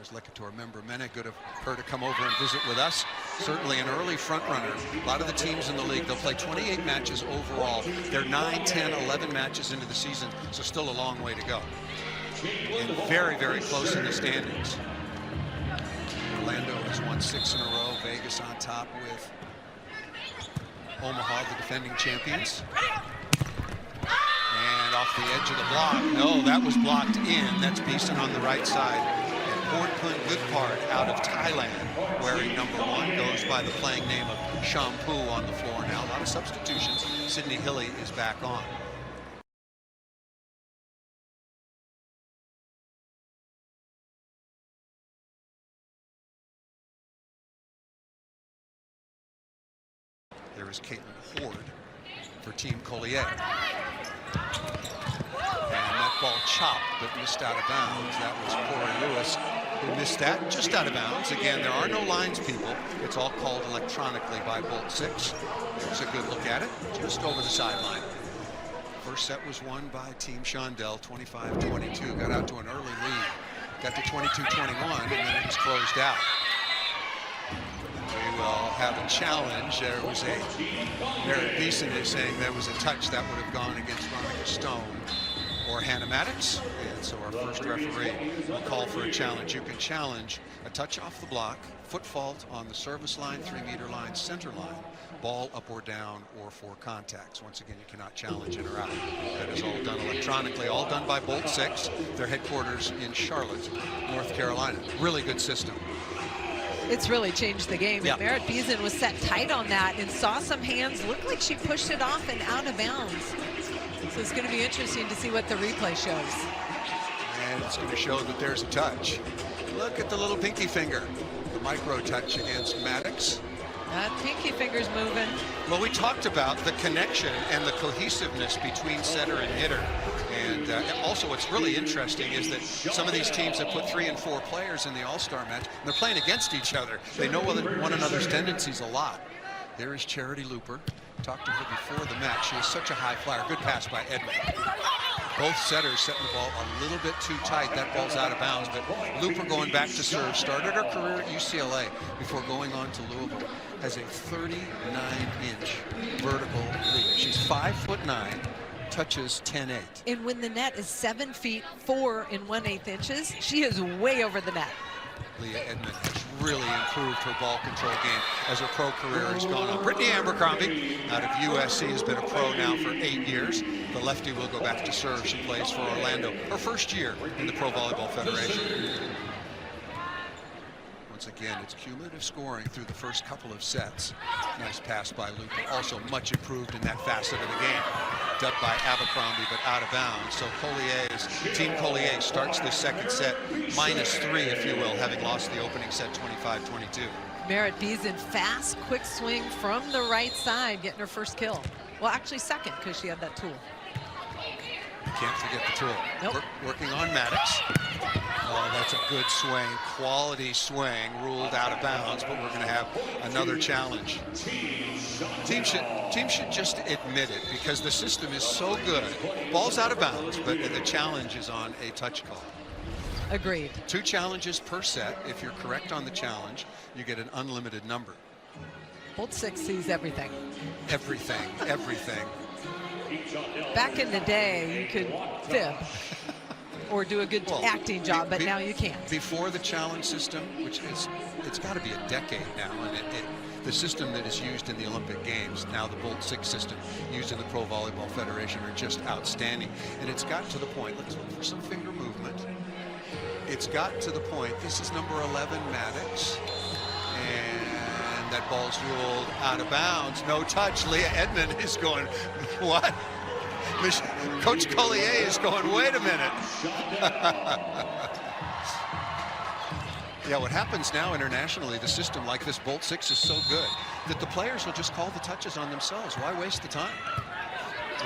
There's Licator member Mene. Good of her to come over and visit with us. Certainly an early front runner. A lot of the teams in the league, they'll play 28 matches overall. They're 9, 10, 11 matches into the season, so still a long way to go. And very, very close in the standings. Orlando has won 6 in a row. Vegas on top with Omaha, the defending champions. And off the edge of the block. No, that was blocked in. That's Beeson on the right side. And Portpun Goodpart out of Thailand, wearing number 1, goes by the playing name of Shampoo on the floor now. A lot of substitutions. Sydney Hilly is back on. There is Caitlin Horde for Team Collier. And that ball chopped but missed out of bounds. That was Corey Lewis who missed that just out of bounds. Again, there are no lines, people. It's all called electronically by Bolt 6. There's a good look at it, just over the sideline. First set was won by Team Shondell, 25-22. Got out to an early lead. Got to 22-21, and then it was closed out. We will have a challenge. There was a, Merritt Beeson is saying there was a touch that would have gone against Veronica Stone or Hannah Maddox. And so our first referee will call for a challenge. You can challenge a touch off the block, foot fault on the service line, 3-meter line, center line, ball up or down, or for contacts. Once again, you cannot challenge in or out. That is all done electronically, all done by Bolt 6, their headquarters in Charlotte, North Carolina. Really good system. It's really changed the game. Yeah. Merritt Beeson was set tight on that and saw some hands. Looked like she pushed it off and out of bounds. So it's going to be interesting to see what the replay shows. And it's going to show that there's a touch. Look at the little pinky finger. The micro touch against Maddox. That pinky finger's moving. Well, we talked about the connection and the cohesiveness between setter and hitter. And also what's really interesting is that some of these teams have put 3 and 4 players in the All-Star match, and they're playing against each other. They know one another's tendencies a lot. There is Charity Looper. Talked to her before the match. She is such a high flyer. Good pass by Edmond. Both setters setting the ball a little bit too tight. That ball's out of bounds, but Looper going back to serve. Started her career at UCLA before going on to Louisville. Has a 39-inch vertical leap. She's 5'9", touches 10'8". And when the net is 7 feet 4 1/8 she is way over the net. Leah Edmond has really improved her ball control game as her pro career has gone on. Brittany Abercrombie out of USC has been a pro now for 8 years. The lefty will go back to serve. She plays for Orlando, her first year in the Pro Volleyball Federation. Once again, it's cumulative scoring through the first couple of sets. Nice pass by Looper. Also much improved in that facet of the game. Dubbed by Abercrombie, but out of bounds. So Team Collier starts this second set -3, if you will, having lost the opening set 25-22. Merritt Beeson, fast, quick swing from the right side, getting her first kill. Well, actually second, because she had that tool. Can't forget the tool. Nope. Working on Maddox. Oh, that's a good swing, quality swing, ruled out of bounds, but we're going to have another challenge. Team should just admit it, because the system is so good. Ball's out of bounds, but the challenge is on a touch call. Agreed. 2 challenges per set. If you're correct on the challenge, you get an unlimited number. Bolt 6 sees everything. Everything, everything. Back in the day, you could fib or do a good acting job, but now you can't. Before the challenge system, which it's got to be a decade now, and the system that is used in the Olympic Games, now the Bolt 6 system used in the Pro Volleyball Federation, are just outstanding. And it's got to the point, let's look for some finger movement. It's got to the point, this is number 11, Maddox. And that ball's ruled out of bounds. No touch. Leah Edmond is going, what? Coach Collier is going, wait a minute. Yeah, what happens now internationally, the system like this Bolt 6 is so good that the players will just call the touches on themselves. Why waste the time?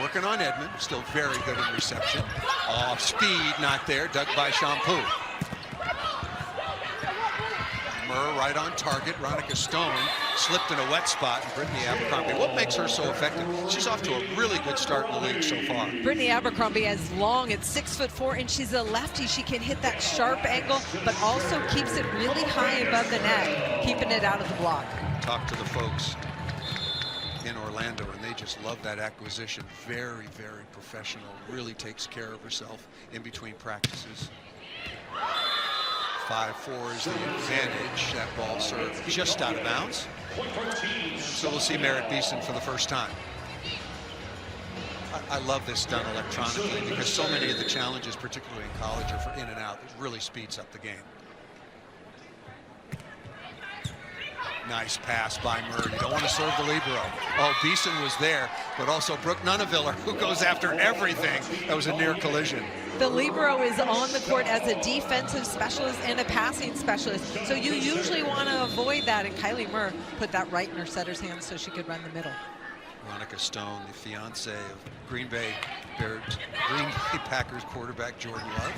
Working on Edmond, still very good in reception. Oh, speed not there, dug by Shampoo. Murr right on target. Ronica Stone slipped in a wet spot, and Brittany Abercrombie. What makes her so effective? She's off to a really good start in the league so far. Brittany Abercrombie is long at 6'4", and she's a lefty. She can hit that sharp angle, but also keeps it really high above the net, keeping it out of the block. Talk to the folks in Orlando, and they just love that acquisition. Very, very professional. Really takes care of herself in between practices. 5-4 is the advantage. That ball served just out of bounds. So we'll see Merritt Beeson for the first time. I love this done electronically because so many of the challenges, particularly in college, are for in and out. It really speeds up the game. Nice pass by Murr. You don't want to serve the libero. Oh, Beeson was there, but also Brooke Nuneviller, who goes after everything. That was a near collision. The libero is on the court as a defensive specialist and a passing specialist. So you usually want to avoid that, and Kylie Murr put that right in her setter's hands so she could run the middle. Ronica Stone, the fiance of Green Bay Packers quarterback Jordan Love.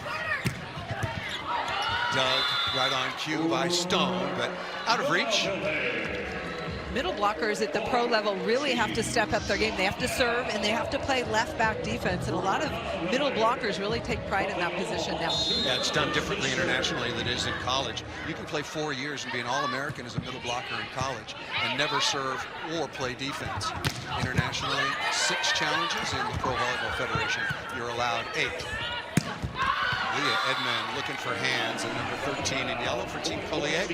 Dug right on cue by Stone, but out of reach. Middle blockers at the pro level really have to step up their game. They have to serve and they have to play left back defense, and a lot of middle blockers really take pride in that position now. Yeah, it's done differently internationally than it is in college. You can play 4 years and be an All-American as a middle blocker in college and never serve or play defense. Internationally, 6 challenges. In the Pro Volleyball Federation, you're allowed 8. Leah Edmond looking for hands, and number 13 in yellow for Team Collier.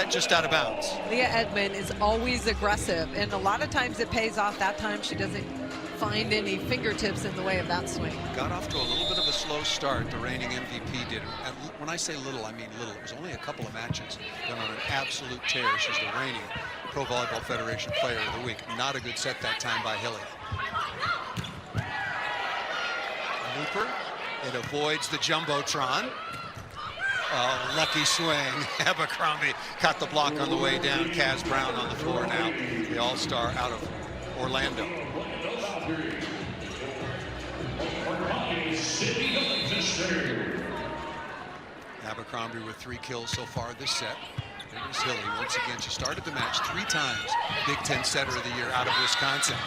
Just out of bounds. Leah Edmond is always aggressive, and a lot of times it pays off. That time she doesn't find any fingertips in the way of that swing. Got off to a little bit of a slow start. The reigning MVP did. And when I say little, I mean little. It was only a couple of matches. Been on an absolute tear. She's the reigning Pro Volleyball Federation Player of the Week. Not a good set that time by Hilly. Looper. It avoids the Jumbotron. Oh, lucky swing. Abercrombie caught the block on the way down. Kaz Brown on the floor now. The All-Star out of Orlando. Abercrombie with 3 kills so far this set. Here's Hilly once again. She started the match 3 times. Big Ten Setter of the Year out of Wisconsin.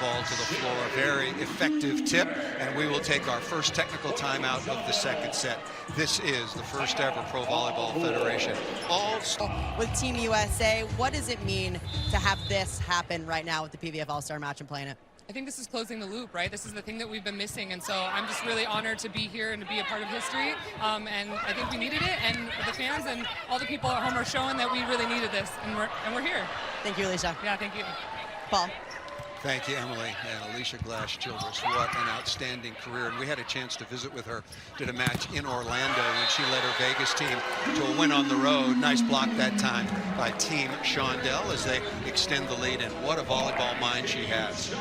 Ball to the floor, very effective tip, and we will take our first technical timeout of the second set. This is the first ever Pro Volleyball Federation All-Star. With Team USA, what does it mean to have this happen right now with the PVF All-Star match and playing it? I think this is closing the loop, right? This is the thing that we've been missing, and so I'm just really honored to be here and to be a part of history, and I think we needed it, and the fans and all the people at home are showing that we really needed this, and we're here. Thank you, Alicia. Yeah, thank you. Paul. Thank you, Emily. And Alicia Glass-Childress, what an outstanding career. And we had a chance to visit with her, did a match in Orlando when she led her Vegas team to a win on the road. Nice block that time by Team Shondell as they extend the lead, and what a volleyball mind she has.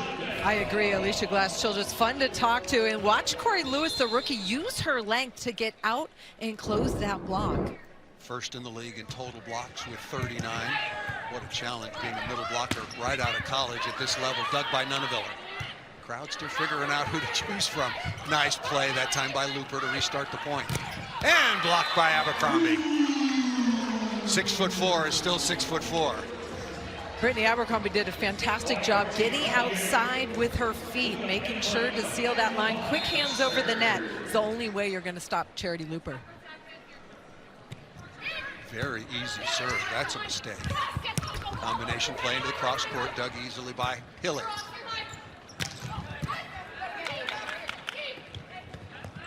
I agree, Alicia Glass-Childress, fun to talk to, and watch Corey Lewis, the rookie, use her length to get out and close that block. First in the league in total blocks with 39. What a challenge being a middle blocker right out of college at this level. Dug by Nuneviller. Crowd still figuring out who to choose from. Nice play that time by Looper to restart the point. And blocked by Abercrombie. 6'4" is still 6'4". Brittany Abercrombie did a fantastic job getting outside with her feet, making sure to seal that line. Quick hands over the net is the only way you're going to stop Charity Looper. Very easy serve. That's a mistake. Combination play into the cross court, dug easily by Hilly.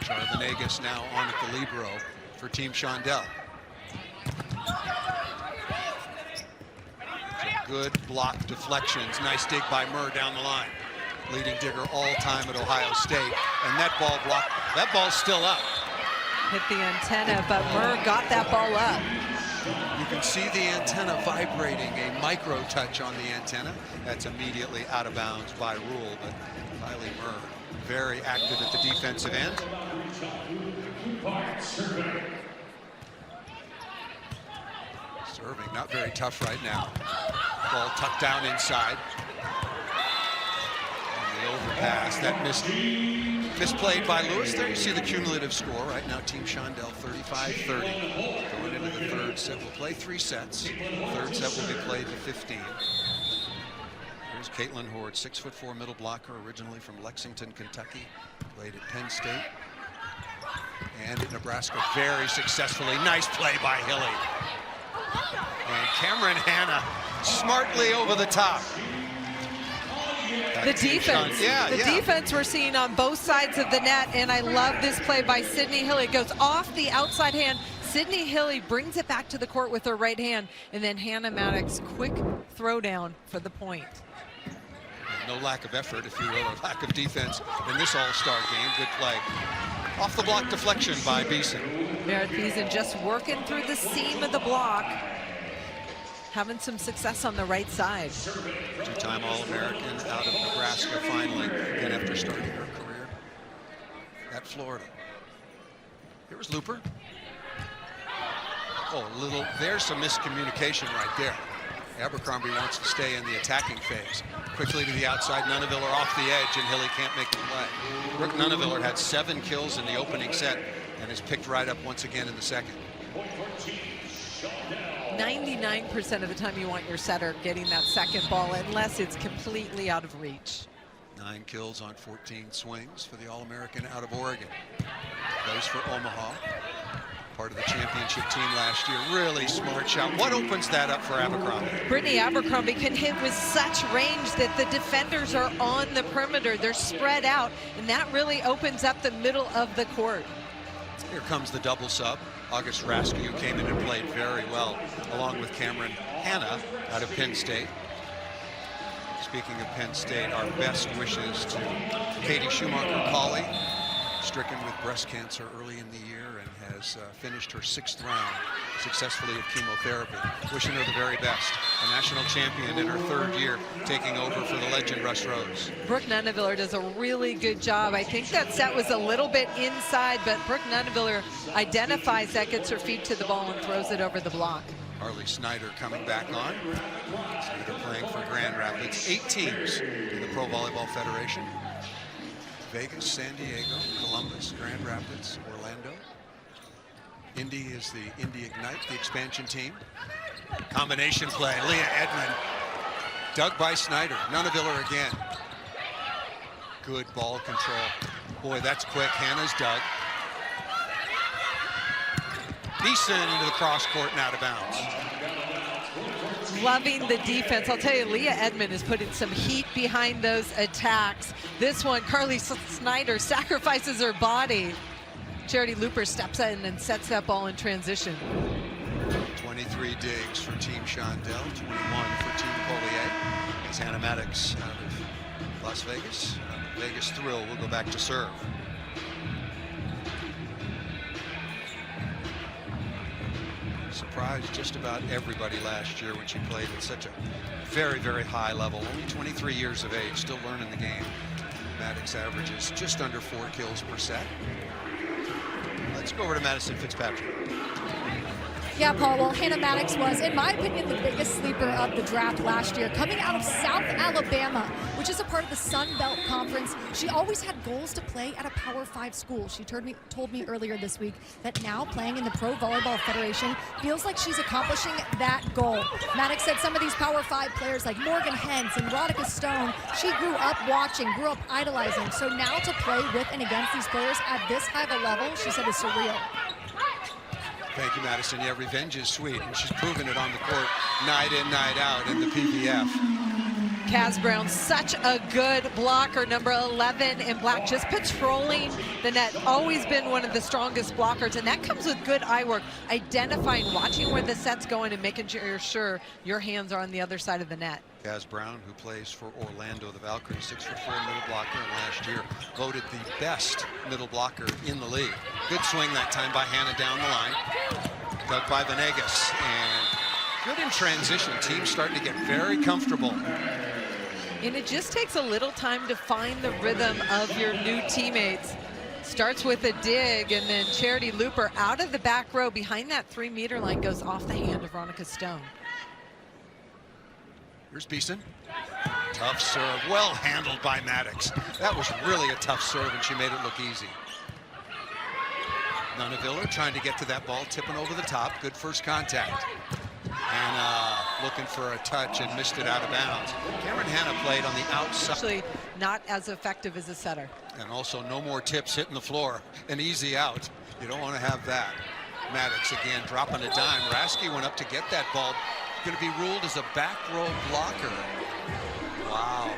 Charvenegas now on at the libero for Team Shondell. Good block deflections. Nice dig by Murr down the line. Leading digger all time at Ohio State. And that ball blocked. That ball's still up. Hit the antenna, but Murr got that ball up. You can see the antenna vibrating, a micro touch on the antenna. That's immediately out of bounds by rule, but Kylie Murr very active at the defensive end. Serving not very tough right now. Ball tucked down inside. And the overpass, that misplayed by Lewis. There you see the cumulative score right now. Team Shondell 35-30. Going into the third second set will play 3 sets. Third set will be played to 15. Here's Caitlin Horde, 6'4" middle blocker, originally from Lexington, Kentucky. Played at Penn State and at Nebraska very successfully. Nice play by Hilly. And Cameron Hanna smartly over the top. The defense, the defense we're seeing on both sides of the net, and I love this play by Sydney Hilly. It goes off the outside hand. Sydney Hilly brings it back to the court with her right hand, and then Hannah Maddox, quick throwdown for the point. No lack of effort, if you will, or lack of defense in this all-star game. Good play. Off the block deflection by Beeson. Meredith Beeson just working through the seam of the block. Having some success on the right side. Two-time All-American out of Nebraska finally, and after starting her career at Florida. Here's Looper. Oh, there's some miscommunication right there. Abercrombie wants to stay in the attacking phase. Quickly to the outside, Nuneviller off the edge, and Hilly can't make the play. Brooke Nuneviller had 7 kills in the opening set and is picked right up once again in the second. 99% of the time you want your setter getting that second ball, unless it's completely out of reach. 9 kills on 14 swings for the All-American out of Oregon. Plays for Omaha. Part of the championship team last year. Really smart shot. What opens that up for Abercrombie? Brittany Abercrombie can hit with such range that the defenders are on the perimeter. They're spread out, and that really opens up the middle of the court. Here comes the double sub. August Raskew came in and played very well, along with Cameron Hanna out of Penn State. Speaking of Penn State, our best wishes to Katie Schumacher-Colley, stricken with breast cancer early in the year and has finished her 6th round successfully of chemotherapy. Wishing her the very best. A national champion in her 3rd year, taking over for the legend Russ Rose. Brooke Nuneviller does a really good job. I think that set was a little bit inside, but Brooke Nuneviller identifies that, gets her feet to the ball and throws it over the block. Harley Snyder coming back on. Snyder playing for Grand Rapids. 8 teams in the Pro Volleyball Federation. Vegas, San Diego, Columbus, Grand Rapids, Orlando. Indy is the Indy Ignite, the expansion team. Combination play, Leah Edmond. Dug by Snyder, Nuneviller again. Good ball control. Boy, that's quick, Hannah's dug. Beeson into the cross court and out of bounds. Loving the defense. I'll tell you, Leah Edmond is putting some heat behind those attacks. This one, Carly Snyder sacrifices her body. Charity Looper steps in and sets that ball in transition. 23 digs for Team Shondell, 21 for Team Collier. As Hannah Maddox out of Las Vegas. Vegas Thrill will go back to serve. Surprised just about everybody last year when she played at such a very, very high level. Only 23 years of age, still learning the game. Maddox averages just under 4 kills per set. Let's go over to Madison Fitzpatrick. Yeah, Paul, well, Hannah Maddox was, in my opinion, the biggest sleeper of the draft last year. Coming out of South Alabama, which is a part of the Sun Belt Conference, she always had goals to play at a Power 5 school. She told me earlier this week that now playing in the Pro Volleyball Federation feels like she's accomplishing that goal. Maddox said some of these Power 5 players like Morgan Hens and Rodika Stone, she grew up watching, grew up idolizing. So now to play with and against these players at this high of a level, she said is surreal. Thank you, Madison. Yeah, revenge is sweet, and she's proven it on the court night in, night out in the PVF. Kaz Brown, such a good blocker, number 11 in black, just patrolling the net. Always been one of the strongest blockers, and that comes with good eye work, identifying, watching where the set's going, and making sure your hands are on the other side of the net. Kaz Brown, who plays for Orlando, the Valkyries, 6'4" middle blocker, and last year voted the best middle blocker in the league. Good swing that time by Hannah down the line. Dug by Venegas, and good in transition. Team's starting to get very comfortable. And it just takes a little time to find the rhythm of your new teammates. Starts with a dig, and then Charity Looper out of the back row behind that 3-meter line goes off the hand of Rodika Stone. Here's Beeson. Tough serve, well handled by Maddox. That was really a tough serve, and she made it look easy. Nunaviller trying to get to that ball, tipping over the top. Good first contact. Hannah looking for a touch and missed it out of bounds. Cameron Hannah played on the outside. Actually, not as effective as a setter. And also no more tips hitting the floor. An easy out. You don't want to have that. Maddox again dropping a dime. Rasky went up to get that ball. Going to be ruled as a back row blocker. Wow.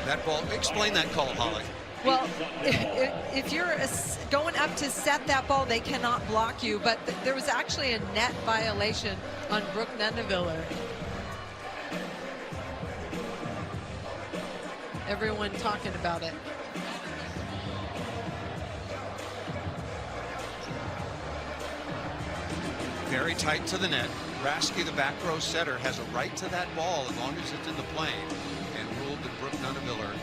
That ball, explain that call, Holly. Well, if you're going up to set that ball, they cannot block you. But there was actually a net violation on Brooke Nunaviller. Everyone talking about it. Very tight to the net. Rasky, the back row setter, has a right to that ball as long as it's in the plane. And ruled that Brooke Nunaviller,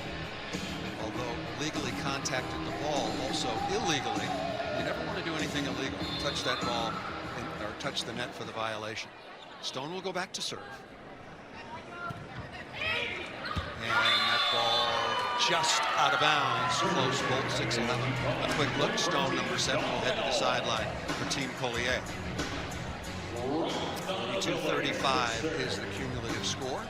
although legally contacted the ball, also illegally. You never want to do anything illegal. Touch that ball or touch the net for the violation. Stone will go back to serve. And that ball just out of bounds. Close bolt 6-11. A quick look. Stone, number 7, will head to the sideline for Team Collier. 42-35 is the cumulative score.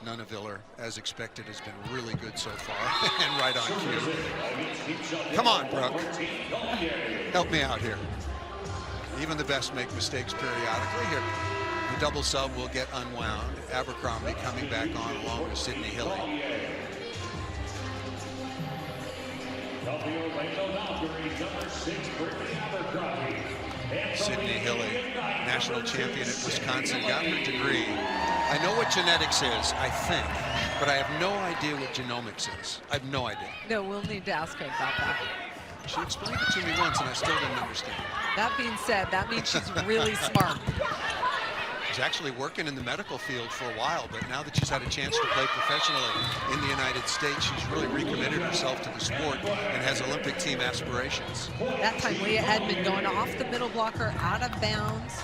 Nunaviller, as expected, has been really good so far and right on cue. Come on, Brooke. Help me out here. Even the best make mistakes periodically. Here, the double sub will get unwound. Abercrombie coming back on along with Sydney Hilly. Sydney Hilly, national champion at Wisconsin, got her degree. I know what genetics is, I think, but I have no idea what genomics is. I have no idea. No, we'll need to ask her about that. She explained it to me once, and I still didn't understand. That being said, that means she's really smart. She's actually working in the medical field for a while, but now that she's had a chance to play professionally in the United States, she's really recommitted herself to the sport and has Olympic team aspirations. That time, Leah Edmond going off the middle blocker, out of bounds.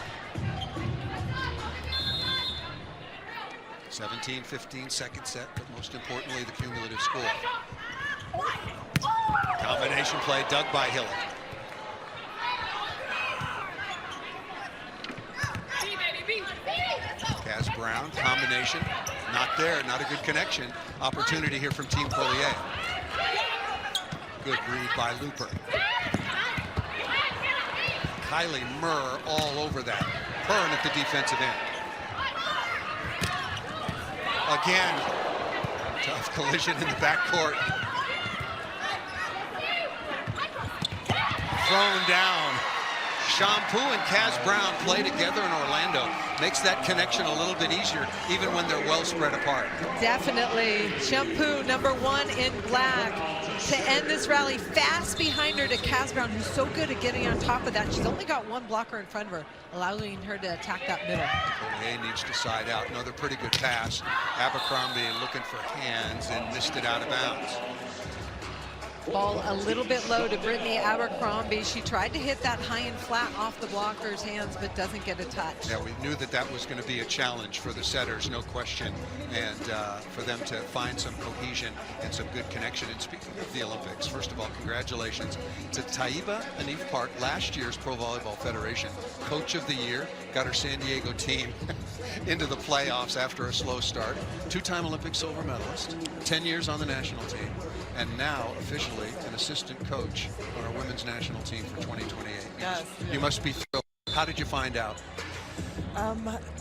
17-15 second set, but most importantly, the cumulative score. Combination play dug by Hilly. Kaz Brown, combination, not there, not a good connection. Opportunity here from Team Collier. Good read by Looper. Kylie Murr all over that. Hearn at the defensive end. Again, tough collision in the backcourt. Thrown down. Shampoo and Kaz Brown play together in Orlando. Makes that connection a little bit easier, even when they're well spread apart. Definitely. Shampoo, number 1 in black. To end this rally, fast behind her to Kaz Brown, who's so good at getting on top of that. She's only got one blocker in front of her, allowing her to attack that middle. Collier needs to side out. Another pretty good pass. Abercrombie looking for hands and missed it out of bounds. Ball a little bit low to Brittany Abercrombie. She tried to hit that high and flat off the blocker's hands, but doesn't get a touch. Yeah, we knew that that was going to be a challenge for the setters, no question, and for them to find some cohesion and some good connection. And speaking of the Olympics, first of all, congratulations to Taiba Anif Park, last year's Pro Volleyball Federation Coach of the Year, got her San Diego team into the playoffs after a slow start. 2-time Olympic silver medalist, 10 years on the national team, and now officially an assistant coach on our women's national team for 2028. Yes. You must be thrilled. How did you find out?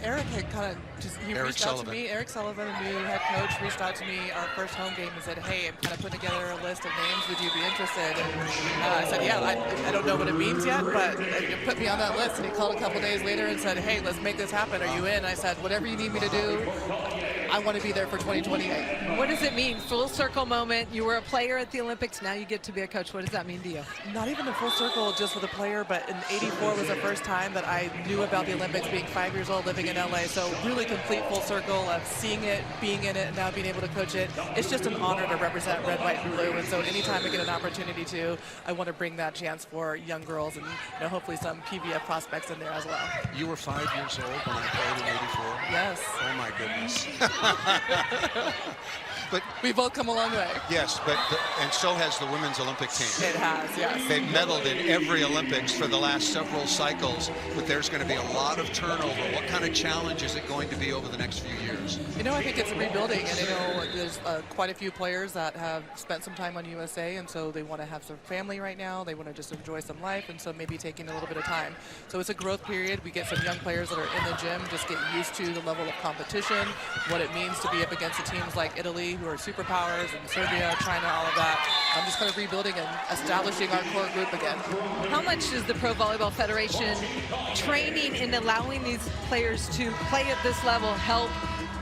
Eric had kind of just, he Eric reached out Sullivan. to me. Eric Sullivan, the new head coach, reached out to me our first home game and said, hey, I'm kind of putting together a list of names. Would you be interested? And I said, yeah, I don't know what it means yet, but you put me on that list. And he called a couple days later and said, hey, let's make this happen. Are you in? I said, whatever you need me to do, I want to be there for 2028. What does it mean? Full circle moment. You were a player at the Olympics. Now you get to be a coach. What does that mean to you? Not even a full circle just with a player, but in '84 was the first time that I knew about the Olympics, being 5 years old, living in LA. So really complete full circle of seeing it, being in it, and now being able to coach it. It's just an honor to represent red, white, and blue. And so anytime I get an opportunity to, I want to bring that chance for young girls and hopefully some PVF prospects in there as well. You were 5 years old when I played in '84? Yes. Oh my goodness. but we both come a long way. yes, but and so has the women's Olympic team. It has, yes. They've medaled in every Olympics for the last several cycles, but there's going to be a lot of turnover. What kind of challenge is it going to be over the next few years? You know, I think it's rebuilding, and I know there's quite a few players that have spent some time on USA, and so they want to have some family right now. They want to just enjoy some life, and so maybe taking a little bit of time. So it's a growth period. We get some young players that are in the gym, just get used to the level of competition, what it means to be up against the teams like Italy, who are superpowers, and Serbia, China, all of that. I'm just kind of rebuilding and establishing our core group again. How much does the Pro Volleyball Federation training and allowing these players to play at this level help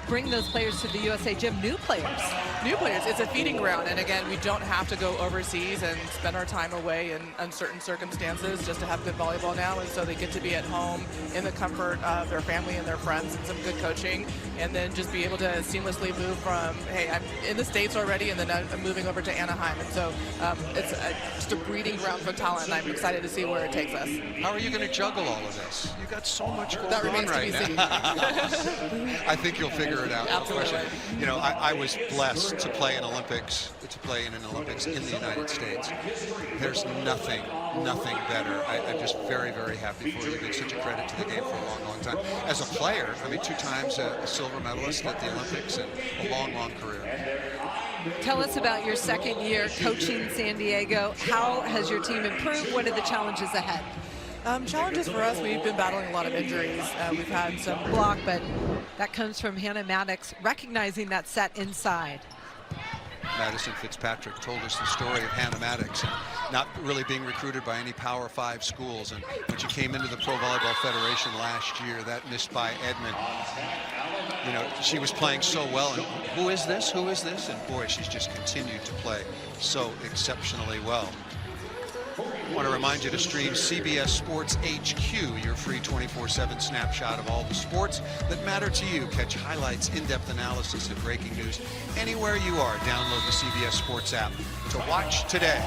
bring those players to the USA gym, new players? New players, it's a feeding ground, and again, we don't have to go overseas and spend our time away in uncertain circumstances just to have good volleyball now, and so they get to be at home in the comfort of their family and their friends and some good coaching, and then just be able to seamlessly move from, hey, I'm in the States already, and then I'm moving over to Anaheim, and so it's just a breeding ground for talent, and I'm excited to see where it takes us. How are you going to juggle all of this? You've got so much going That on remains to right be now. seen. I think you'll figure it out. No Absolutely. question. You know, I was blessed to play in Olympics, to play in an Olympics in the United States. There's nothing better. I'm just very, very happy for you. You've been such a credit to the game for a long, long time. As a player, I mean, 2 times a silver medalist at the Olympics and a long, long career. Tell us about your second year coaching San Diego. How has your team improved? What are the challenges ahead? Challenges for us, we've been battling a lot of injuries. We've had some Block, but that comes from Hannah Maddox recognizing that set inside. Madison Fitzpatrick told us the story of Hannah Maddox and not really being recruited by any Power 5 schools. And when she came into the Pro Volleyball Federation last year, that missed by Edmond, you know, she was playing so well. And who is this? Who is this? And boy, she's just continued to play so exceptionally well. I want to remind you to stream CBS Sports HQ, your free 24/7 snapshot of all the sports that matter to you. Catch highlights, in-depth analysis, and breaking news anywhere you are. Download the CBS Sports app to watch today.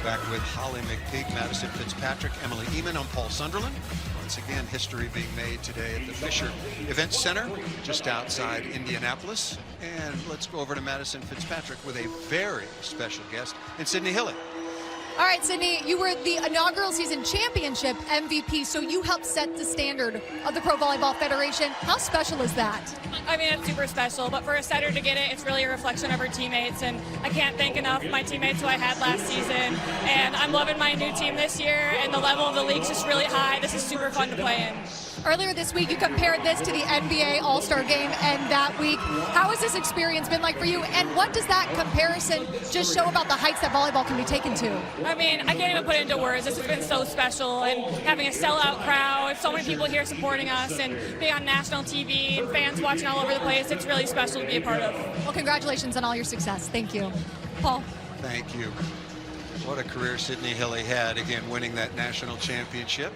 Back with Holly McPeak, Madison Fitzpatrick, Emily Eman. I'm Paul Sunderland. Once again, history being made today at the Fisher Event Center, just outside Indianapolis. And let's go over to Madison Fitzpatrick with a very special guest in Sydney Hilly. All right, Sydney, you were the inaugural season championship MVP, so you helped set the standard of the Pro Volleyball Federation. How special is that? I mean, it's super special, but for a setter to get it, it's really a reflection of her teammates, and I can't thank enough my teammates who I had last season, and I'm loving my new team this year, and the level of the league's just really high. This is super fun to play in. Earlier this week, you compared this to the NBA All-Star Game, and that week, how has this experience been like for you, and what does that comparison just show about the heights that volleyball can be taken to? I mean, I can't even put it into words. This has been so special, and having a sellout crowd, so many people here supporting us, and being on national TV, and fans watching all over the place, it's really special to be a part of. Well, congratulations on all your success. Thank you. Paul. Thank you. What a career Sydney Hilly had, again, winning that national championship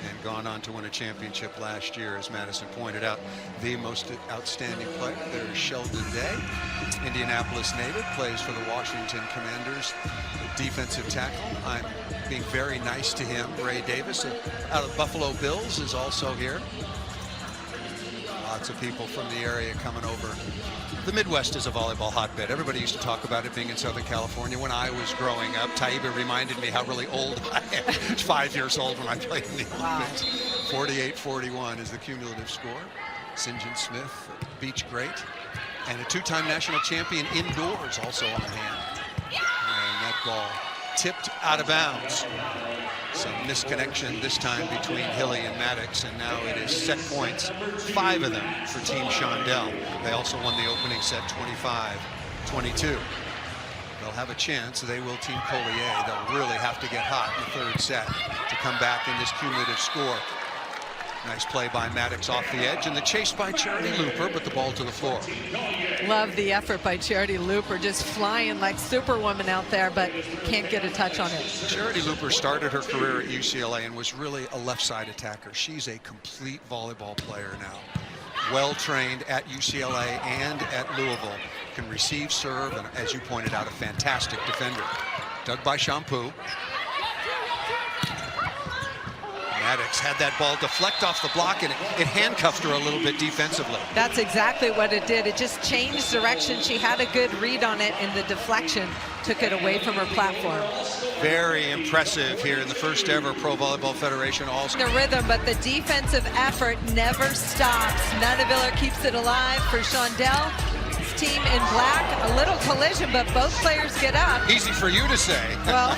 and gone on to win a championship last year, as Madison pointed out. The most outstanding player there is Sheldon Day, Indianapolis native, plays for the Washington Commanders, defensive tackle. I'm being very nice to him. Ray Davis out of Buffalo Bills is also here. Lots of people from the area coming over. The Midwest is a volleyball hotbed. Everybody used to talk about it being in Southern California. When I was growing up, Taiba reminded me how really old I am. I was 5 years old when I played in the Olympics. 48-41 is the cumulative score. St. John Smith, beach great, and a 2-time national champion indoors also on hand. And that ball tipped out of bounds. Some misconnection this time between Hilly and Maddox, and now it is set points, 5 of them for Team Shondell. They also won the opening set 25-22. They'll have a chance. They will Team Collier. They'll really have to get hot in the 3rd set to come back in this cumulative score. Nice play by Maddox off the edge, and the chase by Charity Looper, but the ball to the floor. Love the effort by Charity Looper, just flying like Superwoman out there, but can't get a touch on it. Charity Looper started her career at UCLA and was really a left side attacker. She's a complete volleyball player now. Well trained at UCLA and at Louisville. Can receive, serve, and as you pointed out, a fantastic defender. Dug by Shampoo. Maddox Mathematics had that ball deflect off the block, and it handcuffed her a little bit defensively. That's exactly what it did. It just changed direction. She had a good read on it, and the deflection took it away from her platform. Very impressive here in the first ever Pro Volleyball Federation All-Star. The rhythm, but the defensive effort never stops. Nunaviller keeps it alive for Shondell. Team in black, a little collision, but both players get up. Easy for you to say. Well,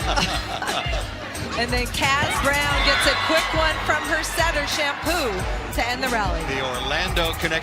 and then Kaz Brown gets a quick one from her setter, Shampoo, to end the rally. The Orlando connection.